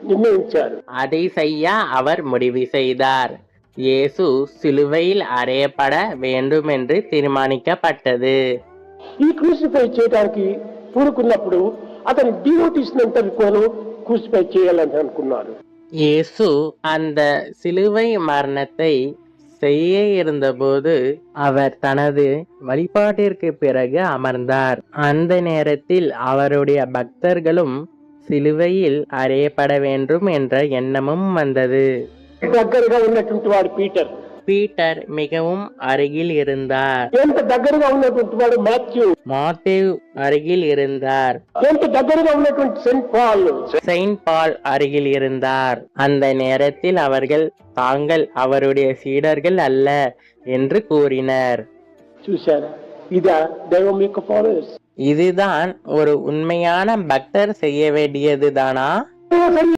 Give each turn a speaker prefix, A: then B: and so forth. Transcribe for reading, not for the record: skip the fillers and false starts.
A: నిర్ణయించారు.
B: அதை செய்ய அவர் முடிவு செய்தார். இயேசு சிலுவையில் அறையப்பட வேண்டும் என்று தீர்மானிக்கப்பட்டது.
A: ఈ క్రూసిఫై చేయడానికి పూనుకున్నప్పుడు అతని డివోటీస్ అంతా క్రూసిఫై చేయాలని అనుకున్నారు.
B: இயேசு அந்த சிலுவை மரணத்தை செய்ய இருந்தபோது அவர் தனது வழிபாட்டிற்கு பிறகு அமர்ந்தார். அந்த நேரத்தில் அவருடைய பக்தர்களும் சிலுவையில் அறையப்பட வேண்டும் என்ற எண்ணமும் வந்தது.
A: దగ్గరగా ఉన్నటువంటి వాడు పీటర్.
B: பீட்டர் மிகவும் அருகில் இருந்தார்.
A: ఎంత దగ్గరగా ఉన్నటువంటి వాడు మాథ్యూ.
B: மாத்தேவ் அருகில் இருந்தார்.
A: ఎంత దగ్గరగా ఉన్నటువంటి
B: செயின்ட் பால் அருகில் இருந்தார். அந்த நேரத்தில் அவர்கள் தாங்கள் அவருடைய சீடர்கள் அல்ல என்று கூறினர்.
A: చూశారా, ఇదా దైవం యొక్క ఫాలోవర్స్.
B: இதுதான் ஒரு உண்மையான பக்தர் செய்ய வேண்டியதுதானா?